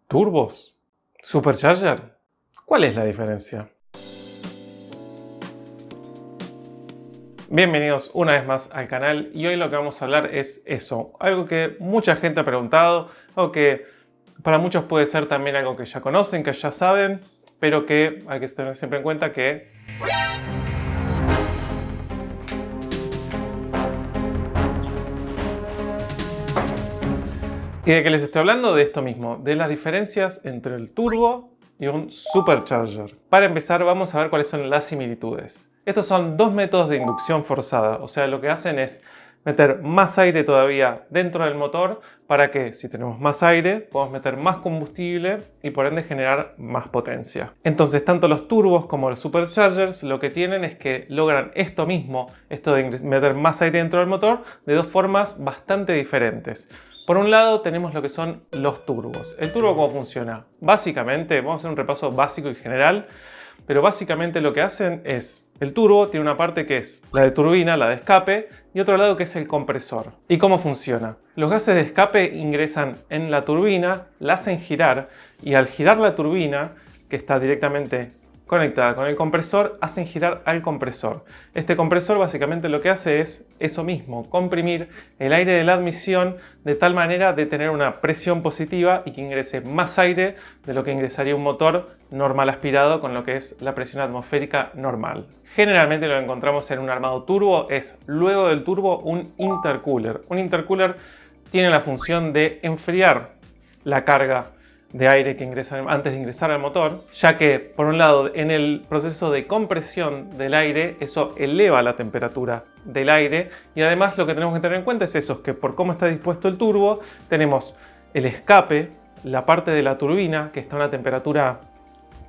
¿Turbos? ¿Supercharger? ¿Cuál es la diferencia? Bienvenidos una vez más al canal y hoy lo que vamos a hablar es eso, algo que mucha gente ha preguntado, algo que para muchos puede ser también algo que ya conocen, que ya saben, pero que hay que tener siempre en cuenta que ¿y de qué les estoy hablando? De esto mismo, de las diferencias entre el turbo y un supercharger. Para empezar vamos a ver cuáles son las similitudes. Estos son dos métodos de inducción forzada, o sea, lo que hacen es meter más aire todavía dentro del motor para que, si tenemos más aire, podamos meter más combustible y por ende generar más potencia. Entonces, tanto los turbos como los superchargers lo que tienen es que logran esto mismo, esto de meter más aire dentro del motor, de dos formas bastante diferentes. Por un lado tenemos lo que son los turbos. ¿El turbo cómo funciona? Básicamente, vamos a hacer un repaso básico y general, pero básicamente lo que hacen es, el turbo tiene una parte que es la de turbina, la de escape, y otro lado que es el compresor. ¿Y cómo funciona? Los gases de escape ingresan en la turbina, la hacen girar, y al girar la turbina, que está directamente conectada con el compresor, hacen girar al compresor. Este compresor básicamente lo que hace es eso mismo, comprimir el aire de la admisión de tal manera de tener una presión positiva y que ingrese más aire de lo que ingresaría un motor normal aspirado con lo que es la presión atmosférica normal. Generalmente lo que encontramos en un armado turbo es luego del turbo un intercooler. Un intercooler tiene la función de enfriar la carga de aire que ingresa antes de ingresar al motor, ya que por un lado en el proceso de compresión del aire eso eleva la temperatura del aire y además lo que tenemos que tener en cuenta es eso, que por cómo está dispuesto el turbo tenemos el escape, la parte de la turbina que está a una temperatura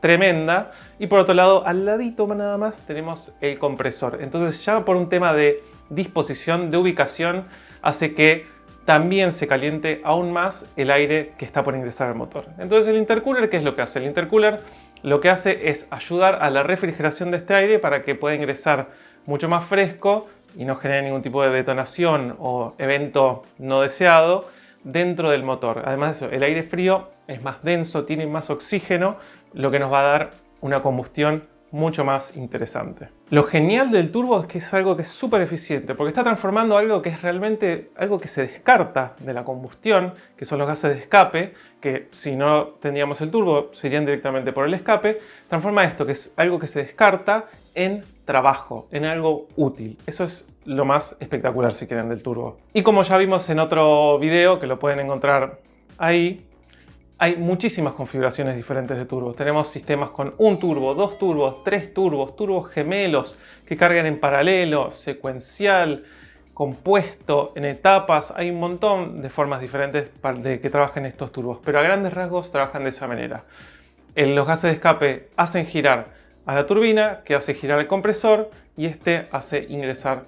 tremenda y por otro lado al ladito nada más tenemos el compresor. Entonces ya por un tema de disposición, de ubicación, hace que también se caliente aún más el aire que está por ingresar al motor. Entonces el intercooler, ¿qué es lo que hace? El intercooler lo que hace es ayudar a la refrigeración de este aire para que pueda ingresar mucho más fresco y no genere ningún tipo de detonación o evento no deseado dentro del motor. Además de eso, el aire frío es más denso, tiene más oxígeno, lo que nos va a dar una combustión mucho más interesante. Lo genial del turbo es que es algo que es súper eficiente porque está transformando algo que es realmente algo que se descarta de la combustión, que son los gases de escape, que si no tendríamos el turbo se irían directamente por el escape. Transforma esto, que es algo que se descarta, en trabajo, en algo útil. Eso es lo más espectacular, si quieren, del turbo. Y como ya vimos en otro video, que lo pueden encontrar ahí, hay muchísimas configuraciones diferentes de turbos. Tenemos sistemas con un turbo, dos turbos, tres turbos, turbos gemelos que cargan en paralelo, secuencial, compuesto, en etapas. Hay un montón de formas diferentes de que trabajen estos turbos, pero a grandes rasgos trabajan de esa manera. Los gases de escape hacen girar a la turbina, que hace girar el compresor y este hace ingresar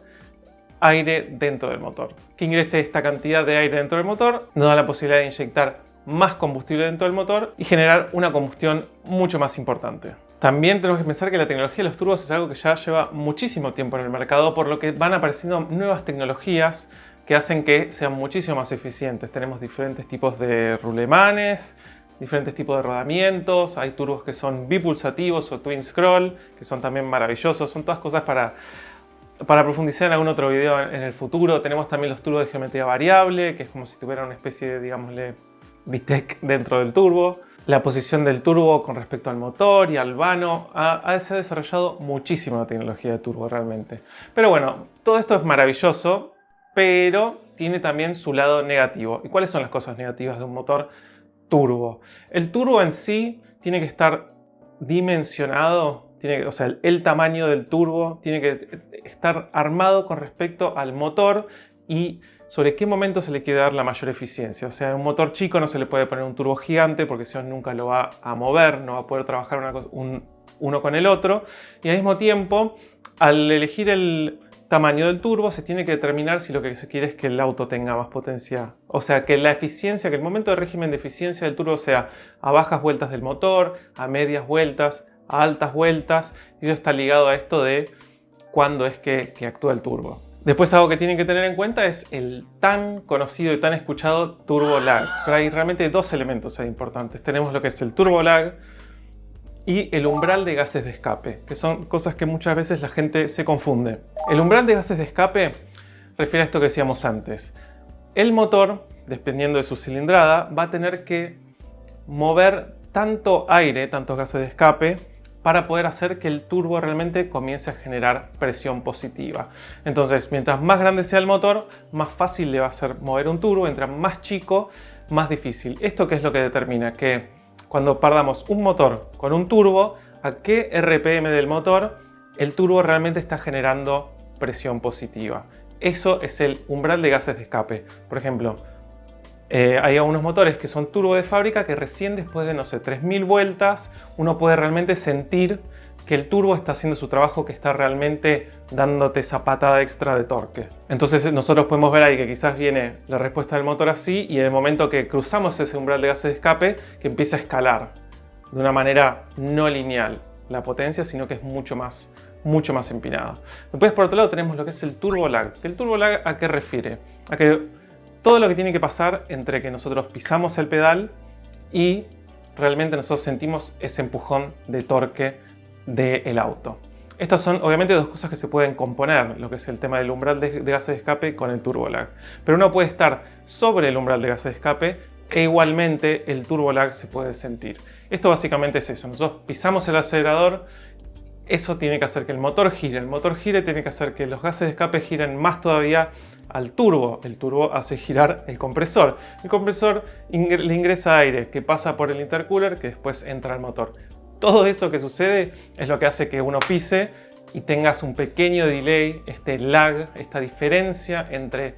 aire dentro del motor. Que ingrese esta cantidad de aire dentro del motor nos da la posibilidad de inyectar más combustible dentro del motor y generar una combustión mucho más importante. También tenemos que pensar que la tecnología de los turbos es algo que ya lleva muchísimo tiempo en el mercado, por lo que van apareciendo nuevas tecnologías que hacen que sean muchísimo más eficientes. Tenemos diferentes tipos de rulemanes, diferentes tipos de rodamientos, hay turbos que son bipulsativos o twin scroll, que son también maravillosos, son todas cosas para profundizar en algún otro video en el futuro. Tenemos también los turbos de geometría variable, que es como si tuvieran una especie de, digámosle, bistec dentro del turbo. La posición del turbo con respecto al motor y al vano se ha desarrollado muchísimo la tecnología de turbo realmente. Pero bueno, todo esto es maravilloso, pero tiene también su lado negativo. ¿Y cuáles son las cosas negativas de un motor turbo? El turbo en sí tiene que estar dimensionado, o sea, el tamaño del turbo tiene que estar armado con respecto al motor y sobre qué momento se le quiere dar la mayor eficiencia. O sea, a un motor chico no se le puede poner un turbo gigante porque si no nunca lo va a mover, no va a poder trabajar uno con el otro. Y al mismo tiempo, al elegir el tamaño del turbo, se tiene que determinar si lo que se quiere es que el auto tenga más potencia. O sea, que la eficiencia, que el momento de régimen de eficiencia del turbo sea a bajas vueltas del motor, a medias vueltas, a altas vueltas. Y eso está ligado a esto de cuándo es que actúa el turbo. Después algo que tienen que tener en cuenta es el tan conocido y tan escuchado turbo lag. Pero hay realmente dos elementos ahí importantes. Tenemos lo que es el turbo lag y el umbral de gases de escape, que son cosas que muchas veces la gente se confunde. El umbral de gases de escape refiere a esto que decíamos antes. El motor, dependiendo de su cilindrada, va a tener que mover tanto aire, tantos gases de escape, para poder hacer que el turbo realmente comience a generar presión positiva. Entonces, mientras más grande sea el motor, más fácil le va a ser mover un turbo, mientras más chico, más difícil. ¿Esto qué es lo que determina? Que cuando perdamos un motor con un turbo, a qué RPM del motor el turbo realmente está generando presión positiva. Eso es el umbral de gases de escape. Por ejemplo, hay algunos motores que son turbo de fábrica que recién después de, no sé, 3000 vueltas, uno puede realmente sentir que el turbo está haciendo su trabajo, que está realmente dándote esa patada extra de torque. Entonces nosotros podemos ver ahí que quizás viene la respuesta del motor así y en el momento que cruzamos ese umbral de gases de escape, que empieza a escalar de una manera no lineal la potencia, sino que es mucho más empinada. Después, por otro lado, tenemos lo que es el turbo lag. ¿El turbo lag a qué refiere? A que todo lo que tiene que pasar entre que nosotros pisamos el pedal y realmente nosotros sentimos ese empujón de torque del auto. Estas son obviamente dos cosas que se pueden componer, lo que es el tema del umbral de gases de escape con el turbo lag. Pero uno puede estar sobre el umbral de gases de escape e igualmente el turbo lag se puede sentir. Esto básicamente es eso. Nosotros pisamos el acelerador, eso tiene que hacer que el motor gire. El motor gire tiene que hacer que los gases de escape giren más todavía al turbo. El turbo hace girar el compresor. El compresor le ingresa aire que pasa por el intercooler que después entra al motor. Todo eso que sucede es lo que hace que uno pise y tengas un pequeño delay, este lag, esta diferencia entre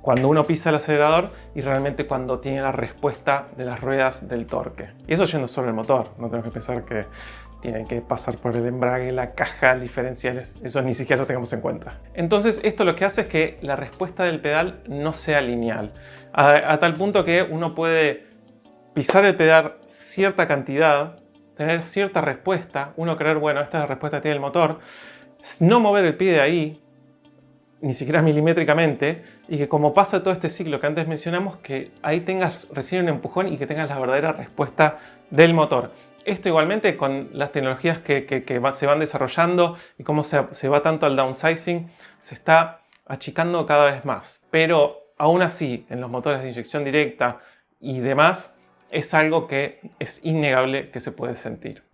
cuando uno pisa el acelerador y realmente cuando tiene la respuesta de las ruedas del torque. Y eso yendo sobre el motor, no tenemos que pensar que tiene que pasar por el embrague, la caja, diferenciales, eso ni siquiera lo tengamos en cuenta. Entonces esto lo que hace es que la respuesta del pedal no sea lineal, a tal punto que uno puede pisar el pedal cierta cantidad, tener cierta respuesta, uno creer, bueno, esta es la respuesta que tiene el motor, no mover el pie de ahí, ni siquiera milimétricamente, y que como pasa todo este ciclo que antes mencionamos, que ahí tengas recién un empujón y que tengas la verdadera respuesta del motor. Esto igualmente con las tecnologías que se van desarrollando y cómo se va tanto al downsizing, se está achicando cada vez más. Pero aún así, en los motores de inyección directa y demás, es algo que es innegable que se puede sentir.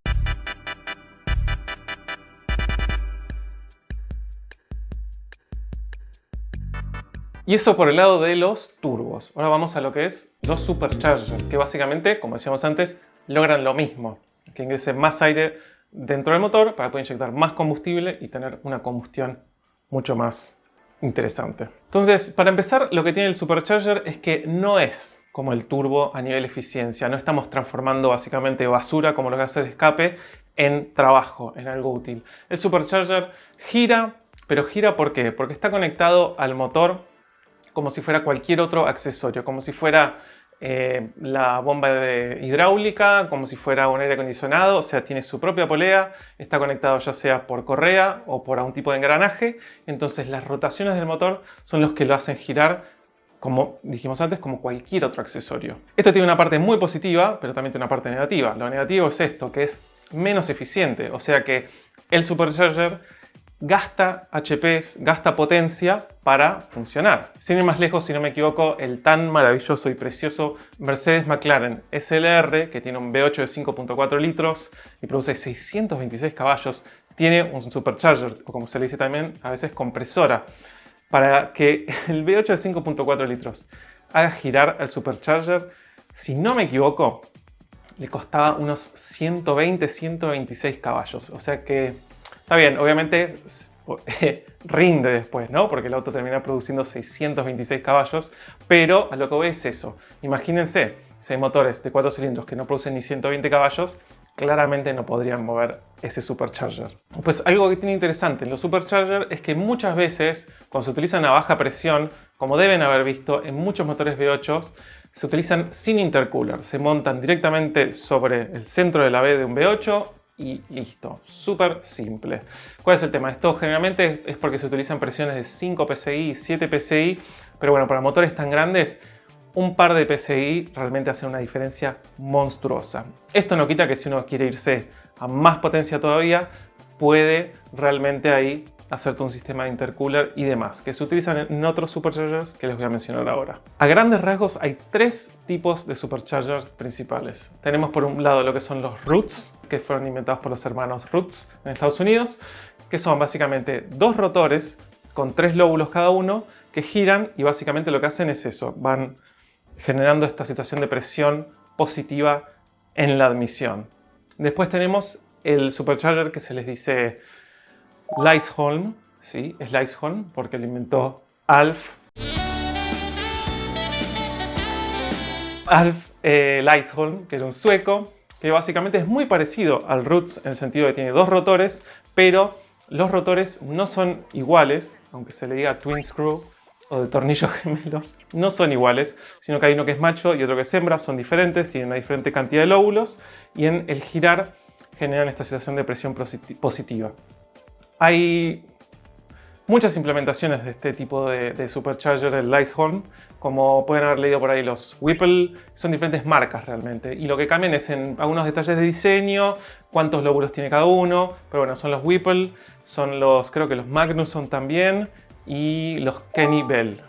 Y eso por el lado de los turbos. Ahora vamos a lo que es los superchargers, que básicamente, como decíamos antes, logran lo mismo, que ingrese más aire dentro del motor para poder inyectar más combustible y tener una combustión mucho más interesante. Entonces, para empezar, lo que tiene el supercharger es que no es como el turbo a nivel eficiencia. No estamos transformando básicamente basura como los gases de escape en trabajo, en algo útil. El supercharger gira, pero gira ¿por qué? Porque está conectado al motor como si fuera cualquier otro accesorio, como si fuera la bomba hidráulica, como si fuera un aire acondicionado, o sea, tiene su propia polea, está conectado ya sea por correa o por algún tipo de engranaje, entonces las rotaciones del motor son los que lo hacen girar, como dijimos antes, como cualquier otro accesorio. Esto tiene una parte muy positiva, pero también tiene una parte negativa. Lo negativo es esto, que es menos eficiente, o sea que el supercharger gasta HPs, gasta potencia para funcionar. Sin ir más lejos, si no me equivoco, el tan maravilloso y precioso Mercedes-McLaren SLR, que tiene un V8 de 5.4 litros y produce 626 caballos, tiene un supercharger, o como se le dice también a veces compresora. Para que el V8 de 5.4 litros haga girar al supercharger, si no me equivoco, le costaba unos 126 caballos. O sea que está bien, obviamente rinde después, ¿no? Porque el auto termina produciendo 626 caballos, pero a lo que voy es eso. Imagínense, si hay motores de 4 cilindros que no producen ni 120 caballos, claramente no podrían mover ese supercharger. Pues algo que tiene interesante en los superchargers es que muchas veces, cuando se utilizan a baja presión, como deben haber visto en muchos motores V8, se utilizan sin intercooler. Se montan directamente sobre el centro de la B de un V8 y listo. Súper simple. ¿Cuál es el tema? Esto generalmente es porque se utilizan presiones de 5 PSI, 7 PSI, pero bueno, para motores tan grandes, un par de PSI realmente hacen una diferencia monstruosa. Esto no quita que si uno quiere irse a más potencia todavía, puede realmente ahí hacerte un sistema de intercooler y demás, que se utilizan en otros superchargers que les voy a mencionar ahora. A grandes rasgos hay tres tipos de superchargers principales. Tenemos por un lado lo que son los Roots, que fueron inventados por los hermanos Roots en Estados Unidos, que son básicamente dos rotores con 3 lóbulos cada uno que giran y básicamente lo que hacen es eso, van generando esta situación de presión positiva en la admisión. Después tenemos el supercharger que se les dice Lysholm, ¿sí? Es Lysholm porque lo inventó Alf Lysholm, que era un sueco, que básicamente es muy parecido al Roots en el sentido de que tiene dos rotores, pero los rotores no son iguales, aunque se le diga twin screw o de tornillos gemelos, no son iguales, sino que hay uno que es macho y otro que es hembra, son diferentes, tienen una diferente cantidad de lóbulos y en el girar generan esta situación de presión positiva. Hay muchas implementaciones de este tipo de supercharger, el Lysholm, como pueden haber leído por ahí los Whipple, son diferentes marcas realmente. Y lo que cambian es en algunos detalles de diseño, cuántos lóbulos tiene cada uno, pero bueno, son los Whipple, son los, creo que los Magnusson también, y los Kenny Bell,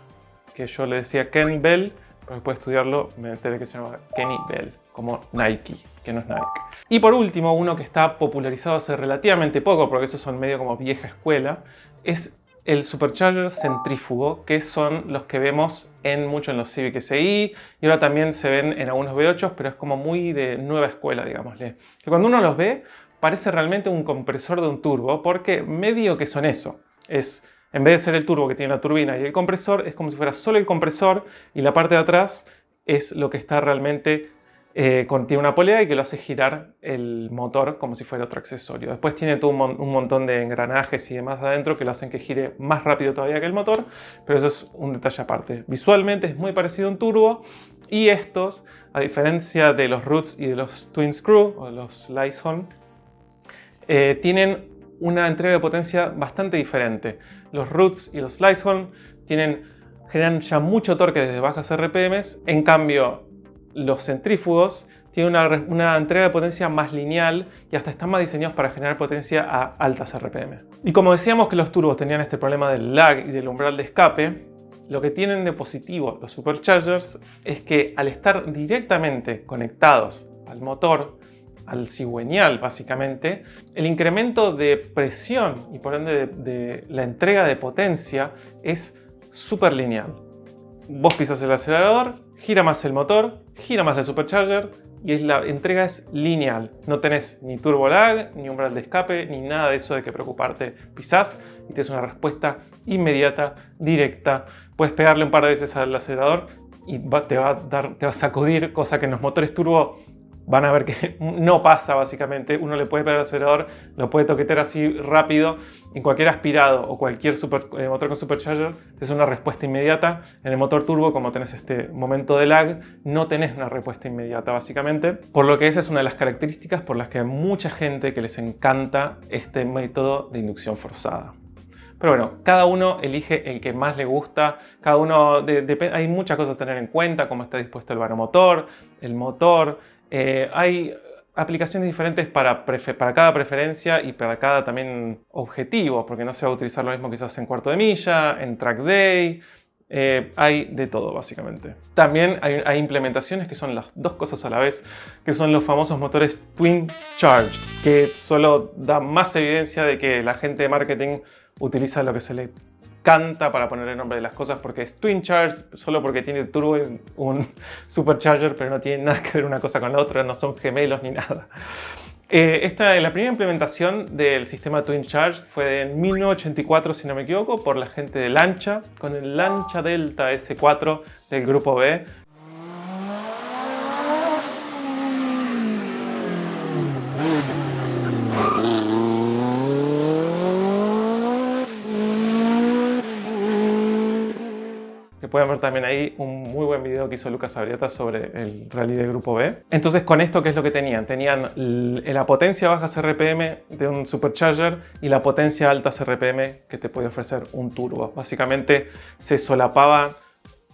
que yo le decía Ken Bell, pero después de estudiarlo me enteré que se llama Kenny Bell, como Nike, que no es Nike. Y por último, uno que está popularizado hace relativamente poco, porque esos son medio como vieja escuela, es el supercharger centrífugo, que son los que vemos mucho en los Civic Si, y ahora también se ven en algunos V8, pero es como muy de nueva escuela, digámosle. Que cuando uno los ve, parece realmente un compresor de un turbo, porque medio que son eso. En vez de ser el turbo que tiene la turbina y el compresor, es como si fuera solo el compresor y la parte de atrás es lo que está realmente contiene una polea y que lo hace girar el motor como si fuera otro accesorio. Después tiene todo un montón de engranajes y demás adentro que lo hacen que gire más rápido todavía que el motor, pero eso es un detalle aparte. Visualmente es muy parecido a un turbo y estos, a diferencia de los Roots y de los Twin Screw o los Lysholm, tienen una entrega de potencia bastante diferente. Los Roots y los Lysholm generan ya mucho torque desde bajas RPMs, en cambio los centrífugos tienen una entrega de potencia más lineal y hasta están más diseñados para generar potencia a altas RPM. Y como decíamos que los turbos tenían este problema del lag y del umbral de escape, lo que tienen de positivo los superchargers es que al estar directamente conectados al motor, al cigüeñal básicamente, el incremento de presión y por ende de la entrega de potencia es súper lineal. Vos pisas el acelerador, gira más el motor, gira más el supercharger y la entrega es lineal. No tenés ni turbo lag, ni umbral de escape, ni nada de eso de que preocuparte. Pisás y tienes una respuesta inmediata, directa. Puedes pegarle un par de veces al acelerador y te va a sacudir, cosa que en los motores turbo van a ver que no pasa básicamente. Uno le puede pegar al acelerador, lo puede toquetear así rápido. En cualquier aspirado o cualquier motor con supercharger es una respuesta inmediata. En el motor turbo, como tenés este momento de lag, no tenés una respuesta inmediata básicamente. Por lo que esa es una de las características por las que hay mucha gente que les encanta este método de inducción forzada. Pero bueno, cada uno elige el que más le gusta, hay muchas cosas a tener en cuenta, cómo está dispuesto el varomotor, el motor. Hay aplicaciones diferentes para cada preferencia y para cada también objetivo, porque no se va a utilizar lo mismo quizás en cuarto de milla, en track day, hay de todo básicamente. También hay implementaciones que son las dos cosas a la vez, que son los famosos motores Twin Charge, que solo da más evidencia de que la gente de marketing utiliza lo que se le canta para poner el nombre de las cosas, porque es Twin Charge solo porque tiene turbo y un supercharger, pero no tiene nada que ver una cosa con la otra, no son gemelos ni nada. La primera implementación del sistema Twin Charge fue en 1984, si no me equivoco, por la gente de Lancia, con el Lancia Delta S4 del grupo B. pueden ver también ahí un muy buen video que hizo Lucas Abrieta sobre el rally de Grupo B. Entonces con esto, ¿qué es lo que tenían? Tenían la potencia bajas RPM de un supercharger y la potencia altas RPM que te podía ofrecer un turbo. Básicamente se solapaba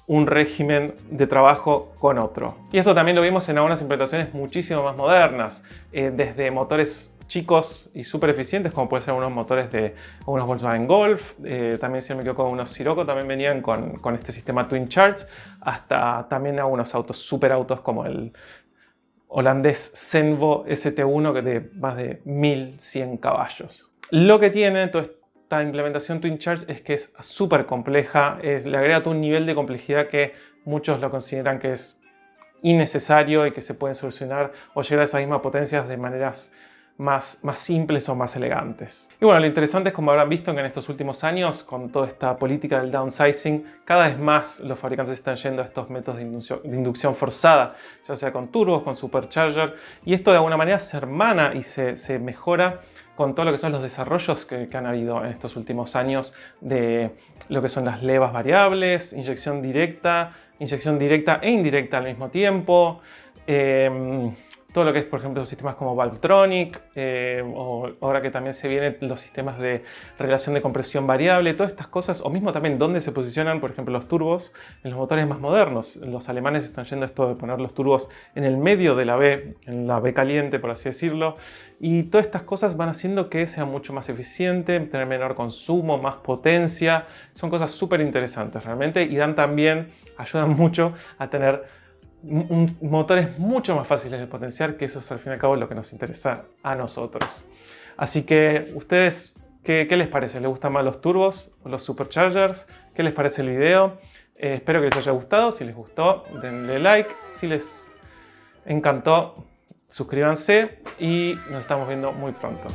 un régimen de trabajo con otro. Y esto también lo vimos en algunas implementaciones muchísimo más modernas, desde motores chicos y súper eficientes, como pueden ser unos motores de unos Volkswagen Golf, también si no me equivoco unos Sirocco también venían con este sistema Twin Charge, hasta también algunos autos, super autos como el holandés Zenvo ST1 que de más de 1100 caballos. Lo que tiene toda esta implementación Twin Charge es que es súper compleja, le agrega todo un nivel de complejidad que muchos lo consideran que es innecesario y que se pueden solucionar o llegar a esas mismas potencias de maneras más simples o más elegantes. Y bueno, lo interesante es, como habrán visto, que en estos últimos años, con toda esta política del downsizing, cada vez más los fabricantes están yendo a estos métodos de inducción forzada, ya sea con turbos, con supercharger, y esto de alguna manera se hermana y se mejora con todo lo que son los desarrollos que han habido en estos últimos años de lo que son las levas variables, inyección directa e indirecta al mismo tiempo, todo lo que es, por ejemplo, los sistemas como Valvetronic, o ahora que también se vienen los sistemas de relación de compresión variable, todas estas cosas, o mismo también dónde se posicionan, por ejemplo, los turbos en los motores más modernos. Los alemanes están yendo a esto de poner los turbos en el medio de la V, en la V caliente, por así decirlo, y todas estas cosas van haciendo que sea mucho más eficiente, tener menor consumo, más potencia. Son cosas súper interesantes realmente y ayudan mucho a tener motores mucho más fáciles de potenciar, que eso es al fin y al cabo lo que nos interesa a nosotros. Así que ustedes, ¿qué les parece? ¿Les gustan más los turbos o los superchargers? ¿Qué les parece el video? Espero que les haya gustado. Si les gustó, denle like. Si les encantó, suscríbanse y nos estamos viendo muy pronto.